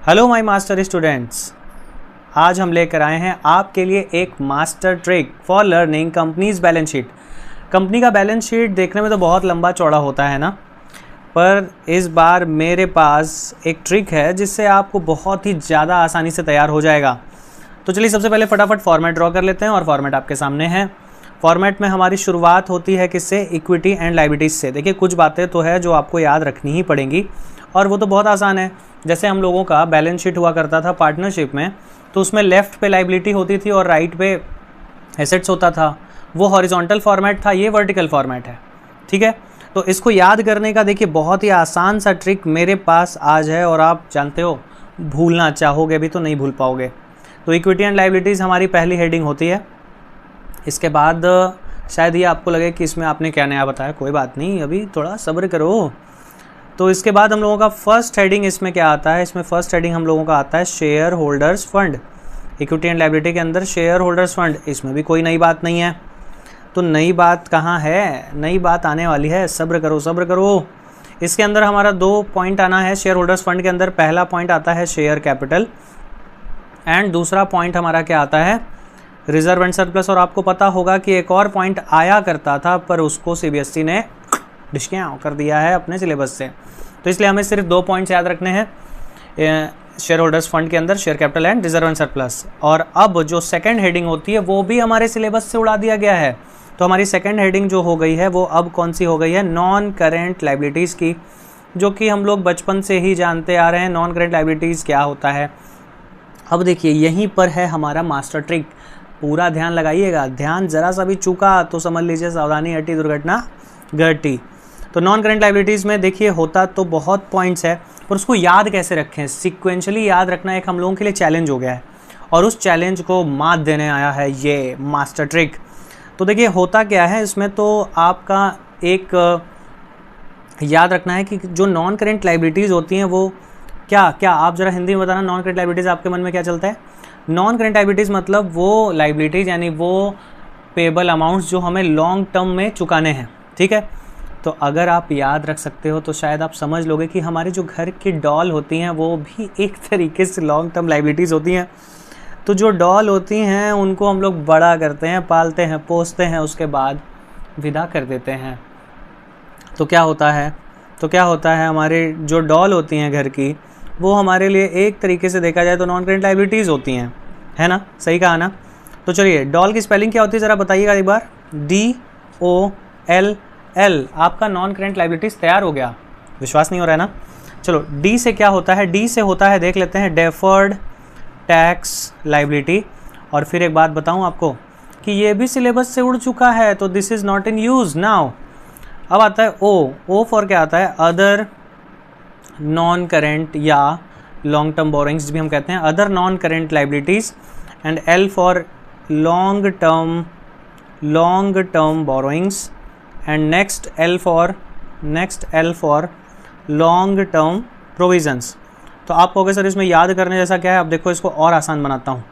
Hello my master students, आज हम लेकर आए हैं आपके लिए एक master trick for learning companies balance sheet. Company का बैलेंस शीट देखने में तो बहुत लंबा चौड़ा होता है ना, पर इस बार मेरे पास एक ट्रिक है जिससे आपको बहुत ही ज़्यादा आसानी से तैयार हो जाएगा। तो चलिए सबसे पहले फटाफट फॉर्मेट ड्रॉ कर लेते हैं और फॉर्मेट आपके सामने है। फॉर्मेट में हमारी शुरुआत होती है किससे? इक्विटी एंड लायबिलिटीज से। देखिए कुछ बातें तो है जो आपको याद रखनी ही पड़ेंगी और वो तो बहुत आसान है। जैसे हम लोगों का बैलेंस शीट हुआ करता था पार्टनरशिप में, तो उसमें लेफ़्ट पे लायबिलिटी होती थी और राइट पे एसेट्स होता था। वो हॉरिजॉन्टल फॉर्मेट था, ये वर्टिकल फॉर्मेट है। ठीक है, तो इसको याद करने का देखिए बहुत ही आसान सा ट्रिक मेरे पास आज है और आप जानते हो भूलना चाहोगे भी तो नहीं भूल पाओगे। तो इक्विटी एंड लायबिलिटीज़ हमारी पहली हेडिंग होती है। इसके बाद शायद ये आपको लगे कि इसमें आपने क्या नया बताया, कोई बात नहीं, अभी थोड़ा सब्र करो। तो इसके बाद हम लोगों का फर्स्ट हेडिंग इसमें क्या आता है? इसमें फर्स्ट हेडिंग हम लोगों का आता है share holders fund. Equity and liability के अंदर शेयर होल्डर्स फंड, इसमें भी कोई नई बात नहीं है। तो नई बात कहाँ है? नई बात आने वाली है, सब्र करो सब्र करो। इसके अंदर हमारा 2 पॉइंट आना है शेयर होल्डर्स फंड के अंदर। पहला पॉइंट आता है शेयर कैपिटल एंड दूसरा पॉइंट हमारा क्या आता है? Reserve and surplus. और आपको पता होगा कि एक और पॉइंट आया करता था पर उसको सीबीएसई ने डिस्काउंट कर दिया है अपने सिलेबस से। तो इसलिए हमें सिर्फ 2 पॉइंट्स याद रखने हैं शेयर होल्डर्स फंड के अंदर, share capital and reserve and surplus. और अब जो सेकंड हेडिंग होती है वो भी हमारे सिलेबस से उड़ा दिया गया है। तो हमारी सेकंड हेडिंग जो हो गई है वो अब कौन सी हो गई है? नॉन करेंट लायबिलिटीज़ की, जो कि हम लोग बचपन से ही जानते आ रहे हैं नॉन करेंट लायबिलिटीज़ क्या होता है। अब देखिए यहीं पर है हमारा मास्टर ट्रिक, पूरा ध्यान लगाइएगा। ध्यान जरा सा भी चूका तो समझ लीजिए सावधानी हटी दुर्घटना घटी। तो नॉन करेंट लायबिलिटीज़ में देखिए होता तो बहुत पॉइंट्स है, पर उसको याद कैसे रखें, सीक्वेंशली याद रखना एक हम लोगों के लिए चैलेंज हो गया है और उस चैलेंज को मात देने आया है ये मास्टर ट्रिक। तो देखिए होता क्या है इसमें, तो आपका एक याद रखना है कि जो नॉन करेंट लायबिलिटीज़ होती हैं वो क्या क्या, आप ज़रा हिंदी में बताना। नॉन करेंट लायबिलिटीज़ आपके मन में क्या चलता है? नॉन करेंट लायबिलिटीज़ मतलब वो लायबिलिटीज़ यानी वो पेबल अमाउंट्स जो हमें लॉन्ग टर्म में चुकाने हैं। ठीक है, तो अगर आप याद रख सकते हो तो शायद आप समझ लोगे कि हमारी जो घर की डॉल होती हैं वो भी एक तरीके से लॉन्ग टर्म लायबिलिटीज़ होती हैं। तो जो डॉल होती हैं उनको हम लोग बड़ा करते हैं, पालते हैं, पोसते हैं, उसके बाद विदा कर देते हैं। तो क्या होता है हमारे जो डॉल होती हैं घर की, वो हमारे लिए एक तरीके से देखा जाए तो नॉन करेंट लायबिलिटीज़ होती हैं, है ना? सही कहा ना? तो चलिए डॉल की स्पेलिंग क्या होती है ज़रा बताइएगा एक बार। DOLL। आपका नॉन करेंट लायबिलिटीज़ तैयार हो गया। विश्वास नहीं हो रहा है ना? चलो डी से क्या होता है? डी से होता है, देख लेते हैं, डेफर्ड टैक्स लायबिलिटी। और फिर एक बात बताऊं आपको कि ये भी सिलेबस से उड़ चुका है, तो this is not in use now. अब आता है ओ फॉर क्या आता है? अदर नॉन करेंट या लॉन्ग टर्म बोरोइंग्स भी हम कहते हैं, other non current liabilities. And L for long term borrowings and next L for long term provisions. तो आप कहोगे सर इसमें याद करने जैसा क्या है? अब देखो इसको और आसान बनाता हूँ।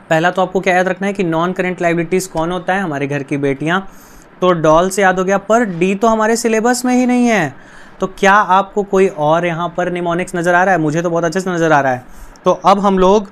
पहला तो आपको क्या याद रखना है कि नॉन करेंट लायबिलिटीज़ कौन होता है? हमारे घर की बेटियाँ। तो डॉल से याद हो गया, पर डी तो हमारे सिलेबस में ही नहीं है। तो क्या आपको कोई और यहाँ पर निमोनिक्स नज़र आ रहा है? मुझे तो बहुत अच्छे से नज़र आ रहा है। तो अब हम लोग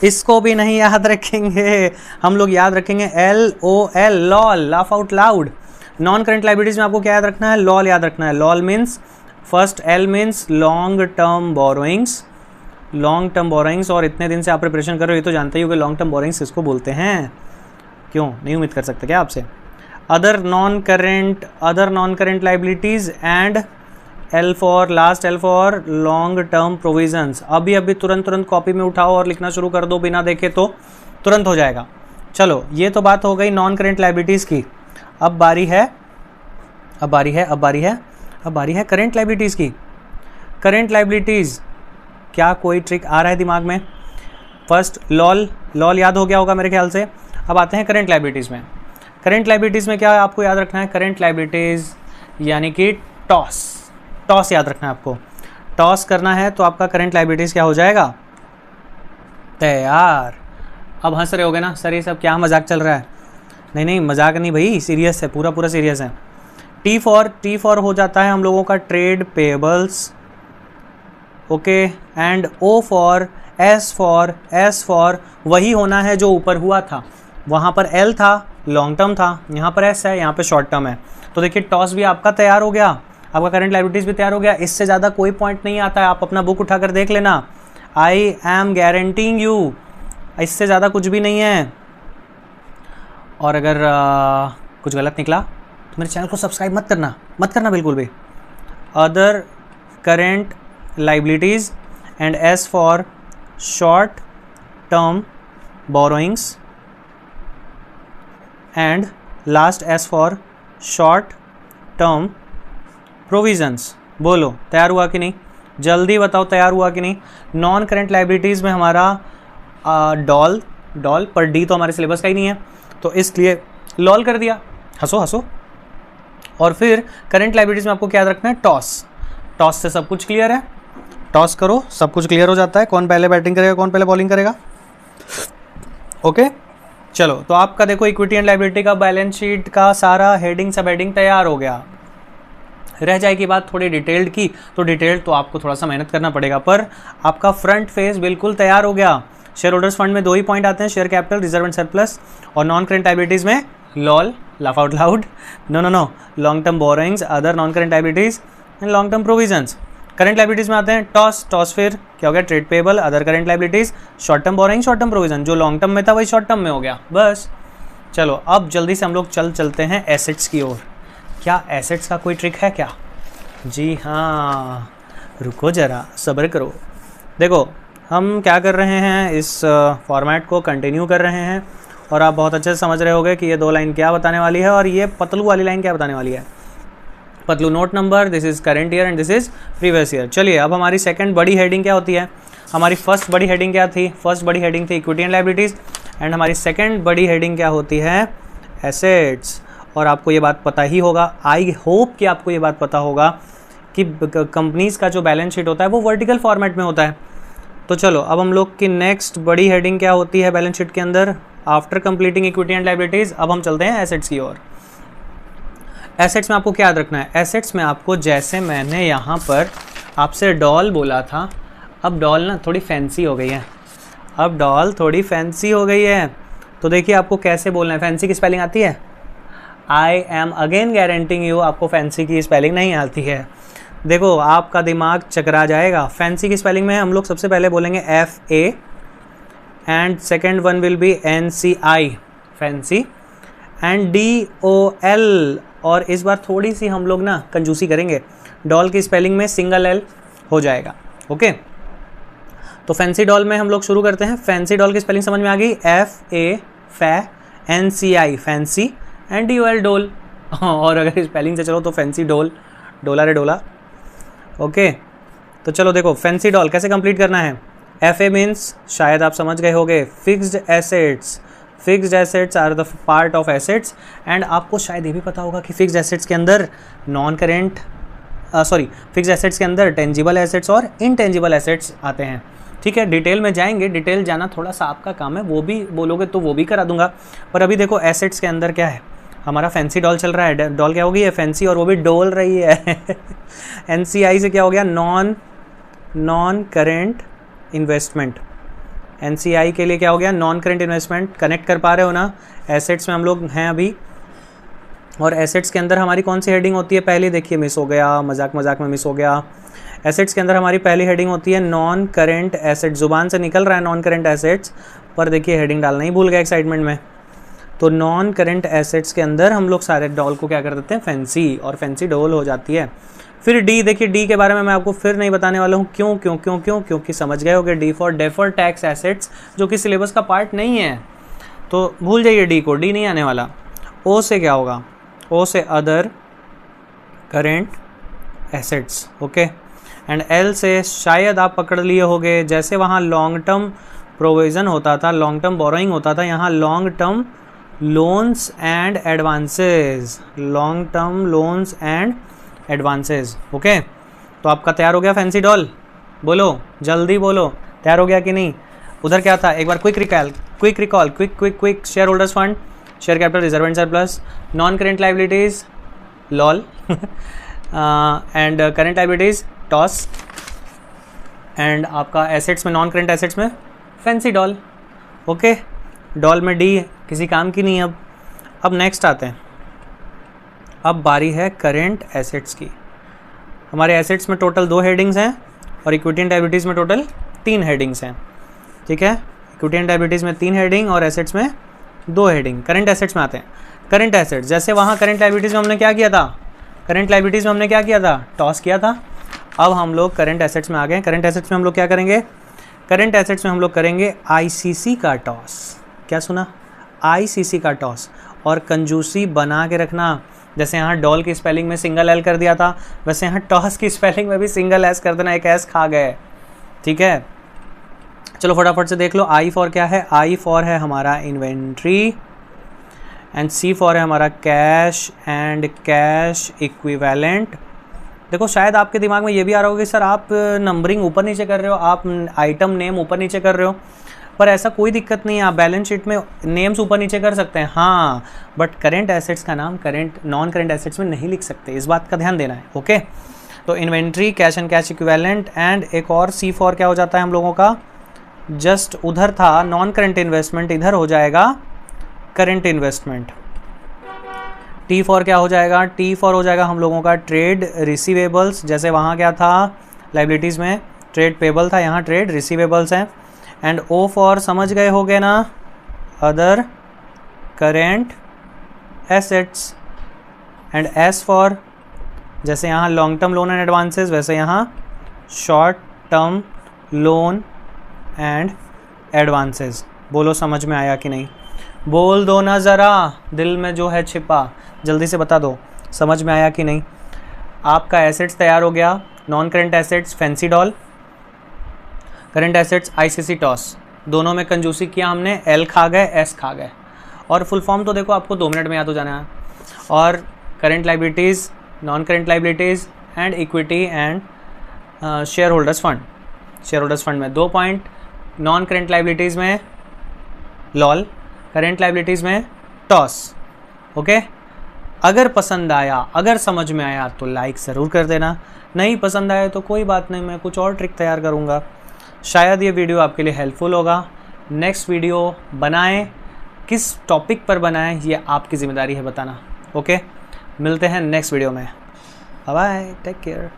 इसको भी नहीं याद रखेंगे, हम लोग याद रखेंगे LOL, lol, laugh out loud. Non current liabilities में आपको क्या याद रखना है? लॉल याद रखना है। Lol means first L means long term borrowings. और इतने दिन से आप प्रिपरेशन कर रहे हो, ये तो जानते ही हो कि लॉन्ग टर्म बोरोइंग्स किसको बोलते हैं। क्यों नहीं उम्मीद कर सकते क्या आपसे? Other non current liabilities and L for long term provisions. अभी तुरंत कॉपी में उठाओ और लिखना शुरू कर दो, बिना देखे तो तुरंत हो जाएगा। चलो ये तो बात हो गई नॉन करेंट लायबिलिटीज़ की। अब बारी है करेंट लायबिलिटीज़ की। करेंट लायबिलिटीज़, क्या कोई ट्रिक आ रहा है दिमाग में? फर्स्ट लॉल याद हो गया होगा मेरे ख्याल से। अब आते हैं करेंट लायबिलिटीज़ में। करेंट लायबिलिटीज़ में क्या आपको याद रखना है? करेंट लायबिलिटीज़ यानी कि टॉस याद रखना है आपको। टॉस करना है तो आपका करेंट लायबिलिटीज़ क्या हो जाएगा? तैयार। अब हंस रहे होगे ना, सर ये सब क्या मजाक चल रहा है? नहीं मजाक नहीं भाई, सीरियस है, पूरा सीरियस है। टी फॉर हो जाता है हम लोगों का trade payables okay, and O for S for वही होना है जो ऊपर हुआ था, वहाँ पर L था, लॉन्ग टर्म था, यहाँ पर S है, यहाँ पर शॉर्ट टर्म है। तो देखिए टॉस भी आपका तैयार हो गया, आपका करंट लायबिलिटीज़ भी तैयार हो गया। इससे ज़्यादा कोई पॉइंट नहीं आता है, आप अपना बुक उठाकर देख लेना। आई एम गारंटीइंग यू, इससे ज़्यादा कुछ भी नहीं है। और अगर कुछ गलत निकला तो मेरे चैनल को सब्सक्राइब मत करना बिल्कुल भी। Other current liabilities and S for short term borrowings and last S for short term provisions. बोलो तैयार हुआ कि नहीं, जल्दी बताओ तैयार हुआ कि नहीं। नॉन करेंट लाइबिलिटीज़ में हमारा डॉल पर डी तो हमारे सिलेबस का ही नहीं है, तो इसलिए लॉल कर दिया। हंसो। और फिर करंट लाइबिलिटीज़ में आपको क्या याद रखना है, टॉस से सब कुछ क्लियर है। टॉस करो, सब कुछ क्लियर हो जाता है, कौन पहले बैटिंग करेगा कौन पहले बॉलिंग करेगा। ओके चलो, तो आपका देखो इक्विटी एंड लाइबिलिटी का बैलेंस शीट का सारा हेडिंग सब हेडिंग तैयार हो गया। रह जाएगी बात थोड़ी डिटेल्ड की, तो डिटेल्ड तो आपको थोड़ा सा मेहनत करना पड़ेगा, पर आपका फ्रंट फेस बिल्कुल तैयार हो गया। शेयर होल्डर्स फंड में 2 ही पॉइंट आते हैं, share capital, reserve and surplus, और नॉन करेंट लायबिलिटीज़ में lol, laugh out loud, no long term borrowings, other non current liabilities and long term provisions. Current liabilities में आते हैं टॉस फिर क्या हो गया, trade payable, other current liabilities, short term borrowing, short term provision, जो long term में था वही शॉर्ट टर्म में हो गया बस। चलो अब जल्दी से हम लोग चलते हैं एसेट्स की ओर। क्या एसेट्स का कोई ट्रिक है क्या? जी हाँ, रुको ज़रा सब्र करो। देखो हम क्या कर रहे हैं, इस फॉर्मेट को कंटिन्यू कर रहे हैं, और आप बहुत अच्छे से समझ रहे होगे कि ये 2 लाइन क्या बताने वाली है और ये पतलू वाली लाइन क्या बताने वाली है। Patlu note number, this is current year and this is previous year. चलिए अब हमारी सेकंड बड़ी हेडिंग क्या होती है, हमारी फर्स्ट बड़ी हेडिंग क्या थी, फर्स्ट बड़ी हेडिंग थी इक्विटी एंड लायबिलिटीज़, एंड हमारी सेकंड बड़ी हेडिंग क्या होती है, एसेट्स। और आपको ये बात पता ही होगा, आई होप कि आपको ये बात पता होगा कि कंपनीज़ का जो बैलेंस शीट होता है वो वर्टिकल फॉर्मेट में होता है। तो चलो अब हम लोग की नेक्स्ट बड़ी हेडिंग क्या होती है बैलेंस शीट के अंदर, after completing equity and liabilities. अब हम चलते हैं एसेट्स की ओर। एसेट्स में आपको क्या याद रखना है, एसेट्स में आपको, जैसे मैंने यहाँ पर आपसे डॉल बोला था, अब डॉल ना थोड़ी फैंसी हो गई है, अब डॉल थोड़ी फैंसी हो गई है। तो देखिए आपको कैसे बोलना है, फैंसी की स्पेलिंग आती है, I am again guaranteeing you आपको फैंसी की स्पेलिंग नहीं आती है। देखो आपका दिमाग चकरा जाएगा। फैंसी की स्पेलिंग में हम लोग सबसे पहले बोलेंगे FA and second one will be NCI fancy and DOL। और इस बार थोड़ी सी हम लोग ना कंजूसी करेंगे, डॉल की स्पेलिंग में सिंगल L हो जाएगा। ओके तो फैंसी डॉल में हम लोग शुरू करते हैं। फैंसी डॉल की स्पेलिंग समझ में आ गई, FA फै, NCI फैंसी एंड DOL डोल। और अगर स्पेलिंग से चलो तो फैंसी डोल, डोला रे डोला। ओके तो चलो देखो फैंसी डॉल कैसे कंप्लीट करना है। FA मीन्स शायद आप समझ गए होंगे, fixed assets. Fixed assets are the part of assets, and आपको शायद ये भी पता होगा कि फिक्स्ड एसेट्स के अंदर नॉन करेंट फिक्स्ड एसेट्स के अंदर टेंजिबल एसेट्स और इनटेंजिबल एसेट्स आते हैं। ठीक है, डिटेल में जाएंगे, डिटेल जाना थोड़ा सा आपका काम है, वो भी बोलोगे तो वो भी करा दूंगा। पर अभी देखो एसेट्स के अंदर क्या है, हमारा फैंसी डॉल चल रहा है। डॉल क्या होगी, है फैंसी, और वो भी डोल रही है। NCI से क्या हो गया, नॉन करेंट इन्वेस्टमेंट। NCI के लिए क्या हो गया, नॉन करेंट इन्वेस्टमेंट। कनेक्ट कर पा रहे हो ना, एसेट्स में हम लोग हैं अभी, और एसेट्स के अंदर हमारी कौन सी हेडिंग होती है, पहले देखिए मिस हो गया, मजाक में मिस हो गया। एसेट्स के अंदर हमारी पहली हेडिंग होती है नॉन करेंट एसेट्स। जुबान से निकल रहा है नॉन करेंट एसेट्स, पर देखिए हेडिंग डालना ही भूल गया एक्साइटमेंट में। तो नॉन करेंट एसेट्स के अंदर हम लोग सारे डॉल को क्या कर देते हैं, फैंसी, और फैंसी डॉल हो जाती है। फिर डी, देखिए डी के बारे में मैं आपको फिर नहीं बताने वाला हूँ। क्योंकि समझ गए होगे, D for deferred tax assets, जो कि सिलेबस का पार्ट नहीं है, तो भूल जाइए डी को, डी नहीं आने वाला। ओ से क्या होगा, ओ से other current assets. Okay and L से शायद आप पकड़ लिए होगे, जैसे वहाँ लॉन्ग टर्म प्रोविज़न होता था, लॉन्ग टर्म बोरोइंग होता था, यहाँ long term loans and advances, long term loans and advances. Okay तो आपका तैयार हो गया फैंसी डॉल, बोलो जल्दी बोलो, तैयार हो गया कि नहीं। उधर क्या था, एक बार quick recall, quick. Shareholders fund, share capital, reserve and surplus, non current liabilities lol, and current liabilities toss, and आपका एसेट्स में, नॉन करेंट एसेट्स में फैंसी डॉल। ओके, डॉल में डी किसी काम की नहीं है। अब नेक्स्ट आते हैं, अब बारी है करेंट एसेट्स की। हमारे एसेट्स में टोटल 2 हेडिंग्स हैं और इक्विटी एंड लायबिलिटीज़ में टोटल 3 हेडिंग्स हैं। ठीक है, इक्विटी एंड लायबिलिटीज़ में 3 हेडिंग और एसेट्स में 2 हेडिंग। करंट एसेट्स में आते हैं। करंट एसेट्स, जैसे वहाँ करंट लायबिलिटीज़ में हमने क्या किया था, करंट लायबिलिटीज़ में हमने क्या किया था, टॉस किया था। अब हम लोग करंट एसेट्स में आ गए। करंट एसेट्स में हम लोग क्या करेंगे, करंट एसेट्स में हम लोग करेंगे आईसीसी का टॉस। क्या सुना, आईसीसी का टॉस। और कंजूसी बना के रखना, जैसे यहाँ डॉल की स्पेलिंग में सिंगल एल कर दिया था, वैसे यहाँ टॉस की स्पेलिंग में भी सिंगल एस कर देना, एक एस खा गए। ठीक है, चलो फटाफट से देख लो। आई फॉर क्या है, आई फॉर है हमारा इन्वेंट्री, एंड सी फॉर है हमारा कैश एंड कैश इक्विवेलेंट। देखो शायद आपके दिमाग में ये भी आ रहा होगा कि सर आप नंबरिंग ऊपर नीचे कर रहे हो, आप आइटम नेम ऊपर नीचे कर रहे हो, पर ऐसा कोई दिक्कत नहीं है। आप बैलेंस शीट में नेम्स ऊपर नीचे कर सकते हैं, हाँ, बट करेंट एसेट्स का नाम करेंट नॉन करेंट एसेट्स में नहीं लिख सकते, इस बात का ध्यान देना है। ओके, तो inventory, cash and cash equivalent, and एक और सी फॉर क्या हो जाता है हम लोगों का, जस्ट उधर था नॉन करेंट इन्वेस्टमेंट, इधर हो जाएगा करेंट इन्वेस्टमेंट। टी फॉर क्या हो जाएगा, टी फॉर हो जाएगा हम लोगों का ट्रेड रिसीवेबल्स। जैसे वहाँ क्या था लायबिलिटीज़ में ट्रेड पेबल था, यहाँ ट्रेड रिसीवेबल्स हैं। एंड ओ फॉर समझ गए होगे ना, other current assets. And S for, जैसे यहाँ long term loan and advances, वैसे यहाँ short term loan and advances. बोलो समझ में आया कि नहीं, बोल दो ना ज़रा, दिल में जो है छिपा, जल्दी से बता दो समझ में आया कि नहीं। आपका एसेट्स तैयार हो गया, non current assets fancy doll, current assets ICC toss, दोनों में कंजूसी किया हमने, एल खा गए एस खा गए। और फुल फॉर्म तो देखो आपको 2 मिनट में याद हो जाना है। और current liabilities, non current liabilities and equity and share holders fund. Share holders fund में 2 पॉइंट, नॉन करेंट लायबिलिटीज़ में लॉल, करेंट लायबिलिटीज़ में टॉस। ओके, अगर पसंद आया, अगर समझ में आया तो लाइक ज़रूर कर देना, नहीं पसंद आया तो कोई बात नहीं, मैं कुछ और ट्रिक तैयार करूँगा। शायद ये वीडियो आपके लिए हेल्पफुल होगा। नेक्स्ट वीडियो बनाएं, किस टॉपिक पर बनाएं ये आपकी ज़िम्मेदारी है बताना। ओके, मिलते हैं नेक्स्ट वीडियो में, बाय बाय, टेक केयर।